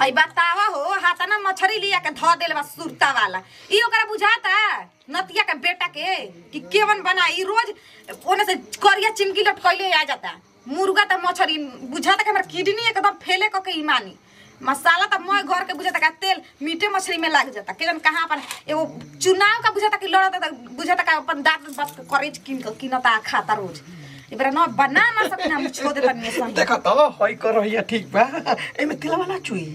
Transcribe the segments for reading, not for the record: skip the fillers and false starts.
हई बतावा हो हाथा ना मछरी लिया के धो देले बा सुरता वाला ई ओकरा बुझाता नतिया के बेटा के कि केवन बनाई रोज ओने से करिया चिमकी लटकइले आ जाता मुर्गा त मछरी बुझाता के हमर किडनी एकदम फेले क के ईमानी मसाला त मोय घर के बुझाता का तेल मीठे मछली में लाग जाता केजन कहां पर एगो चुनाव का बुझाता कि लड़ता बुझाता का अपन दांत बस करेज किनता खाता रोज इबरा न बना ना सकना हम छोड़ देता नहीं देखा त हई कर रहिया ठीक बा एमे तिलवा ना चुई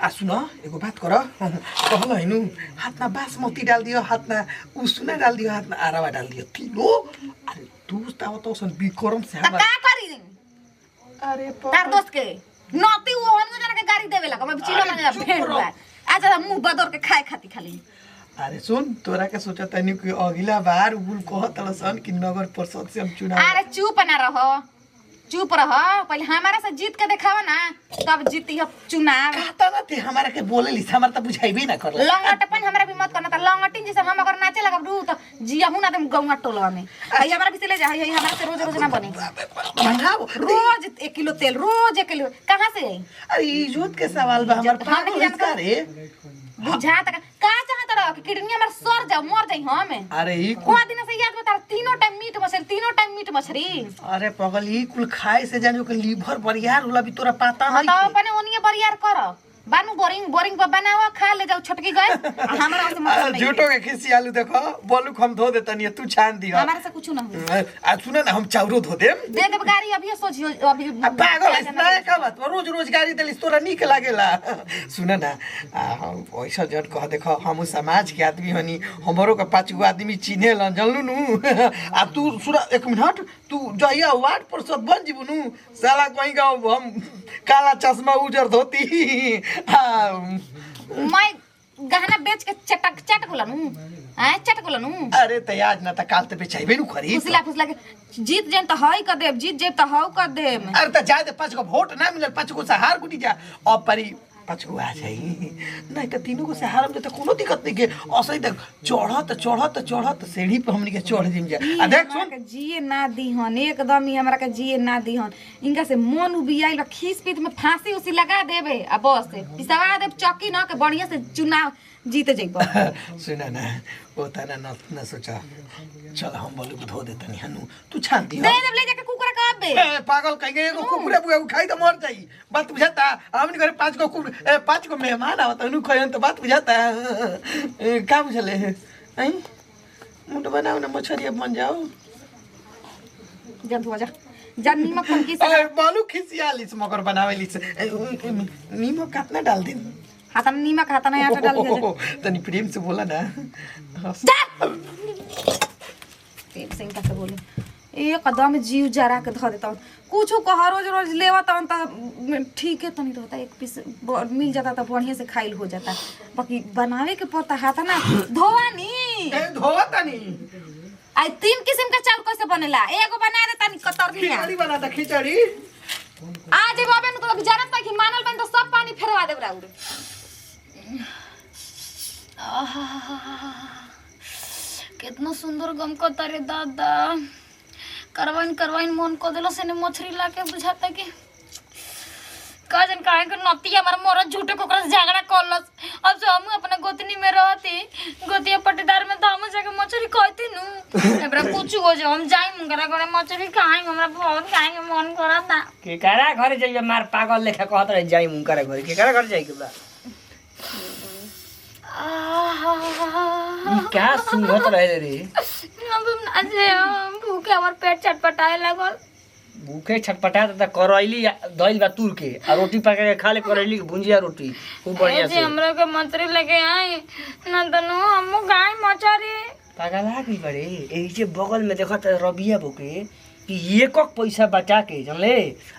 आ सुन एगो बात कर कहल हैनु हाथ ना बासमती डाल दियो हाथ ना उसना डाल दियो हाथ ना आरावा डाल दियो तिलो अरे तू ताव तो सन बिक्रम से का करी अरे तार दोस्त के नती वो हन जरा के गाड़ी देवेला हम चिलो लगा भेड़ बा आजा मुंह बदर के खाए खाती खाली अरे सुन तोरा के सोचता नहीं कि अगला बार उल कहत सन कि नगर परिषद से हम चुनाव अरे चुप ना रहो चुप रहो पहले हमारा से जीत के दिखावा ना तब जीती हो चुनाव कहता ना ते हमारा के बोले लिस हमार त बुझाइबे ना करला लंगटपन हमरा भी मत करना त लंगटिन जैसे हम अगर नाचे लगा रू तो जिया हूं ना तुम गौवा टोलवा में हई हमरा भी से ले जा हई हमरा से रोज रोज ना बने बनाओ रोज 1 किलो तेल रोज 1 किलो कहां से आई अरे इज्जत के सवाल बा हमर पागल इसका रे बुझा तक का चाहत रह कि किडनी हमर सर जा मर जाई हम अरे ई को दिन से याद बता तीनों टाइम मीट मछली अरे पगल ई कुल खाए से जानो के लीवर बरियार होला भी तोरा पता नहीं तो अपने ओनिए बरियार कर बानू बोरिंग पर बनावा खा ले जाओ छटकी गए हमरा से मतलब नहीं झूठो के खिसी आलू देखो बोलू हम धो देता नहीं तू छान दियो हमारे से कुछ ना हो आ सुन ना हम चाउरो धो देम दे देब गाड़ी अभी सोचियो अभी पागल है ना का बात रोज रोज गाड़ी देलिस तोरा नीक लागेला सुन ना ऐसा जन कह देखो हम समाज के आदमी हनी हमरो के 5 गो आदमी चिन्हे लन जानलू नु आ तू सुरा 1 मिनट तू जइया वार्ड परिषद बन जीबू नु साला कहीं गाँव हम काला चश्मा उजर धोती मैं गहना बेच के चटक बोलनु हैं चटक बोलनु अरे त आज ना त काल त बेचाइबे नु खरी फुसला के जीत जेन त हई कर देब जीत जेब त हौ कर देब अरे त जाए दे 5 गो वोट ना मिलल 5 गो से हार गुटी जा अब परी 5 गो आ जाई नहीं त 3 गो से हारम त कोनो दिक्कत नहीं के असई देख चढ़त सीढ़ी पे हमनी के चढ़ जिम जा आ देख सुन जिए ना दीहन एकदम ही हमरा के जिए ना दीहन इनका से मन उबियाइल खीस पीट में फांसी उसी लगा देबे आ बस पिसवा देब चौकी न के बढ़िया से चुनाव जीत जइबो सुना ना ओ तना न सोचा चल हम बोलू धो देता नहीं हनु तू छान दी दे देब ले जाके कुकुर का बे ए पागल कहीं गए एगो कुकुरे बुआ खाई त मर जाई बात बुझाता हमनी घरे 5 गो मेहमान आवत नु खयन त बात बुझाता का बुझले हैं मुंड बनाओ ना मछरी अब मन जाओ जन हो जा जन नीमक कम की अरे बालू खिसियालिस मगर बनावेलिस नीमक कितना डाल दिन हाथा में नीमक हाथा में आटा डाल दिया तनी प्रेम से बोला ना प्रेम से इनका से बोले एक कदम जीव जरा के धो देता कुछ कह रोज लेवा त ठीक है तनी रहता एक पीस मिल जाता तो बढ़िया से खाइल हो जाता बाकी बनावे के पड़ता हाथा ना धोवानी आई 3 किस्म का चावल कैसे बनेला एगो बना दे तनी कतरनी खिचड़ी बना दा खिचड़ी आज बाबे न तो जरूरत नहीं कि मानल बन तो सब पानी फेरवा देब राउर कितना सुंदर गम को तारे दादा करवाइन मन को देलो से ने मछरी लाके बुझाता कि काजन काहे के नती हमर मोर झूठे कोकरा से झगड़ा करलस अब से हम अपना गोतनी में रहती गोतिया पट्टीदार में तो हम जाके मछली खाती नु एबरा कुछ हो जे हम जाई मुंगरा करे मछली खाएंगे हमरा बहुत खाएंगे मन करता के करा घर जाइए मार पागल लेखा कहत रह जाई मुंगरा घर के करा घर जाई के बा क्या सुनत रहे रे हम आज भूखे हमर पेट चटपटाए लागल भूखे छटपटा त करैली दही बा तुर के आ रोटी पका के खा ले करैली के भुंजिया रोटी खूब बढ़िया से हमरा के मंत्री लेके आई ना तनु हम गाय मछरी पागल आ गई बड़े एही जे बगल में देखत रबिया भूके कि एक पैसा बचा के जानले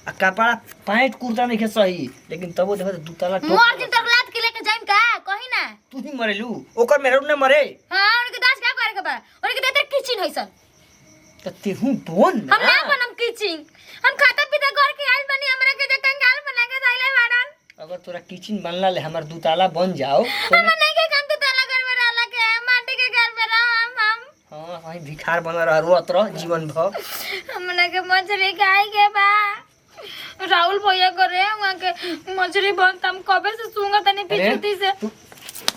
आ कपड़ा पैंट कुर्ता नहीं के सही लेकिन तबो देखत दू ताला मर दिन तक लात के लेके जाइम का कहि ना तू ही मरेलू ओकर मेरे न मरे हां उनके दास का करे के बा उनके देते किचन होइसन त तेहू बोन ना हम ना बनम किचन हम खाता पीता घर के आइल बनी हमरा के जकन गाल बना के धइले बाड़न अगर तोरा किचन बनला ले हमर दू ताला बन जाओ हम नहीं के काम तो ताला घर में रहला के माटी के घर में रह हम हां भाई भिखार बन रह रोत रह जीवन भर हमरा के मछली खाए के बा राहुल भैया करे वहां के मछली बनता हम कबे से सूंगा तनी पिछुती से तू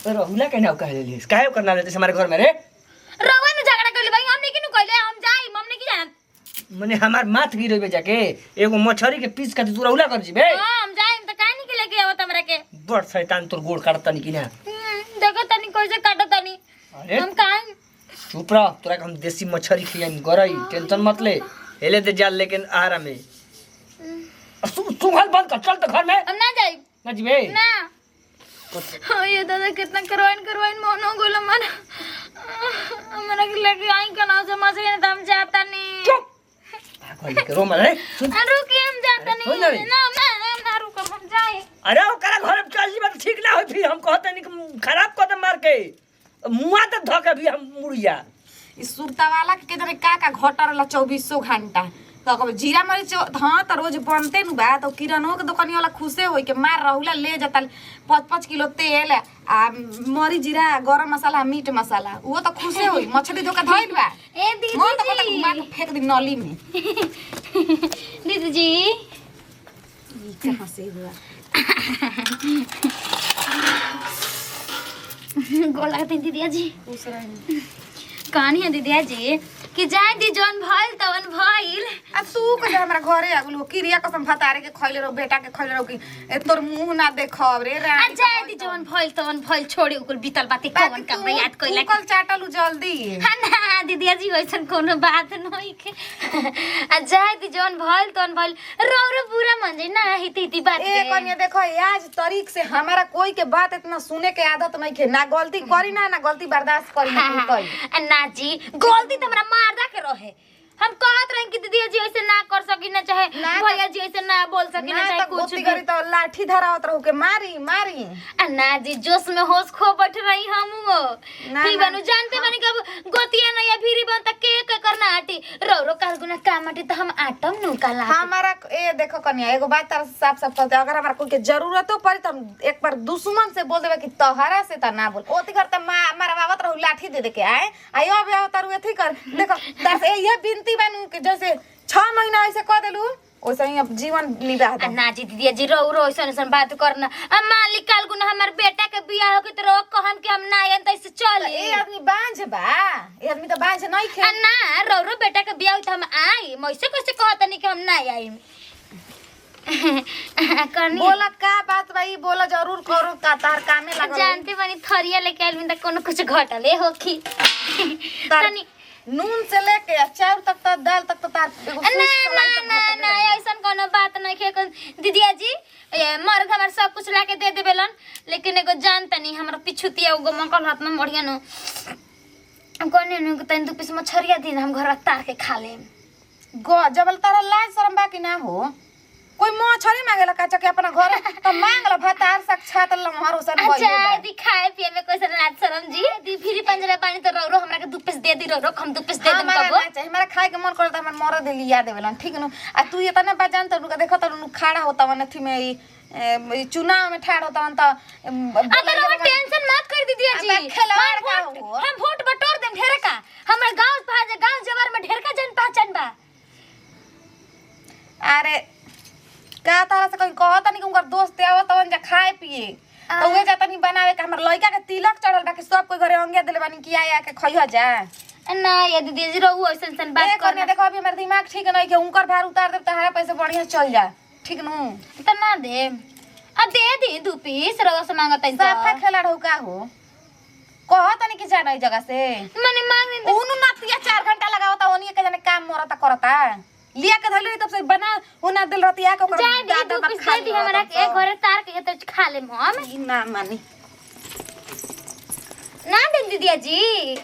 रहुला कहना कह ले काहे करना लेते हमारे घर में रे रहुआ ने झगड़ा कर ले भाई हमने किनु कहले हम जाई हमने की जानत मने हमार माथ गिरबे जाके एगो मछरी के पीस के तू रहुला कर जीबे हां हम जाई त काहे नहीं के लेके आवत हमरा के बड़ शैतान तोर गोड़ काटता नहीं कि ना देखो तनी कैसे काटो तनी अरे हम काहे चुप रह तोरा के हम देसी मछरी खियाई गरई टेंशन मत ले हेले दे जाल लेकिन आराम में तू हाल बंद कर चल तो घर में हम ना जाई ना जीबे ना हाँ ये दादा कितना करवाइन मोनो गोला मन हमरा के लेके आई कना से मछली ने हम जाता नहीं चुप पागल के रो मत रे सुन रुकी हम जाता सुन नहीं रे। ना रुक हम जाए अरे ओकरा घर में चल जीबे ठीक ना होई फिर हम कहते नहीं कि खराब कर दे मार के मुआ तक धके भी हम मुड़िया ई सुरता वाला के जरे का घटर ला 2400 घंटा तो कब जीरा मरीच हाँ तो रोज बनते नु बा तो किरानो के दुकानी वाला खुशे होई के मार रहुला ले जाता 5-5 किलो तेल आ मरी जीरा गरम मसाला मीट मसाला वो तो खुशे होई मछली धोका धइल बा ए दीदी मन तो कहता घुमा के फेंक दी नली में दीदी जी ई कहां से हुआ गोला के दीदी जी खुश रही कहानी है दीदी जी कि जाय दी जौन भइल तवन भइल आ तू कहे हमरा घरे आगलो किरिया कसम भतारे के खइले रो बेटा के खइले रो कि ए तोर मुंह ना देखब रे आ रानी जाय दी जौन भइल तवन भइल छोड़ी उकुल बीतल बाती कवन का याद कइला कल चाटलू जल्दी हाँ ना दीदी जी वैसन कोनो बात नहीं के आ जाय दी जौन भइल तवन भइल रौरो बुरा मन जाई ना हिती बात ए कन्या देखो आज तारीख से हमारा कोई के बात इतना सुने के आदत नहीं के ना गलती करी ना गलती बर्दाश्त करी ना तू करी ना जी गलती तो हमरा मारदा के रहे हम कहत रही कि दीदी जी ऐसे ना कर सकी ना चाहे ना भैया जी ऐसे ना बोल सकी ना चाहे कुछ गोती करी तो लाठी धरावत रहू के मारी मारी ना जी जोश में होश खो बैठ रही हम वो ना, ठीक ना। बनू जानते बनी कब गोतिया ना या भीरी बन तक के करना आटी रो काल गुना काम आटी तो हम आटम नु काला हमारा ए देखो कन्या एगो बात तारा से साफ साफ कहते अगर हमारा कोई के जरूरतो पड़ी तो हम एक बार दुश्मन से बोल देबे कि तोहरा से त ना बोल ओती कर त मारवावत रहू लाठी दे के आए आयो बे तारू एथी कर देखो दस ए ये बिनती बनू के जैसे 6 महीना ऐसे कह देलू वैसे ही अब जीवन निभा दे ना जी दीदी जी रो ऐसन बात करना हम मालिक काल गुना हमार बेटा के बियाह हो के तो रो कहम कि हम ना आए त ऐसे चल ए आदमी बांझ बा ए आदमी तो बांझ नहीं खे ना रो बेटा के बियाह तो हम आई मैसे कैसे कहत नहीं कि हम ना आई करनी बोला का बात भाई बोला जरूर करो का तार कामे लागल जानते बनी थरिया लेके आइल में त कोनो कुछ घटले हो की तनी नून से लेके अचार तक तो दाल तक तो तार एगो ना सूप ना सलाई तक ना घटले ना रही। ऐसन कोनो बात नहीं के दीदिया जी मर्द हमार सब कुछ लाके दे देबेलन लेकिन एगो जानता नहीं हमरा पिछुतिया एगो मकल हाथ में बढ़िया न कोने न तन 2 पीस मछरिया दिन हम घर तार के खा लेम गो जबल तारा लाज शरम बा कि ना हो कोई मछरी मांगेला का चके अपना घर तो मांग ल भातार साक्षात लमहर ओसन अच्छा भइल दी खाए पिए में कैसे लाज शरम जी दी फिरी पंजरा पानी तो रो हमरा के 2 पीस दे दी रो हम 2 पीस दे देम हमारा कबो ना चाहिए हमारा खाए के मन करता हमर मर देली याद देवेलन ठीक न आ तू ये तना बजान त नुका देखत नु खाड़ा होता मन थी में ई चुनाव में ठाड़ होता त अगर वो टेंशन मत कर दीदी जी अब खिलवाड़ का हो। हम वोट बटोर देम ढेर का हमर गांव जवार में ढेर का जन पहचान बा अरे का तारा से कोई कहता नहीं कि उनकर दोस्त आवत तवन जा खाए पिए तो वे जाता नहीं बनावे के हमर लइका के तिलक चढ़ल बा कि सब कोई घरे अंगे देले बानी कि आया के खइह जा ना ये दीदी जी रहू ऐसन सन बात ए करने करना देखो अभी हमर दिमाग ठीक नहीं के उनकर भार उतार देब तहारा पैसे बढ़िया चल जा ठीक नु त ना दे अब दे दी 2 पीस रवा से मांगत है साफा खेला रहू का हो कहता नहीं कि जाना ई जगह से मने मांग दे उनु नातिया 4 घंटा लगावता ओनी के जाने काम मोरता करता लिया के धइले तब से बना ओना दिल रतिया के ओकर जा दी दादा 2 बाप पीस खा दे दी हमरा के घरे तार के तो खा ले हम ई ना मानी ना दे दीदी जी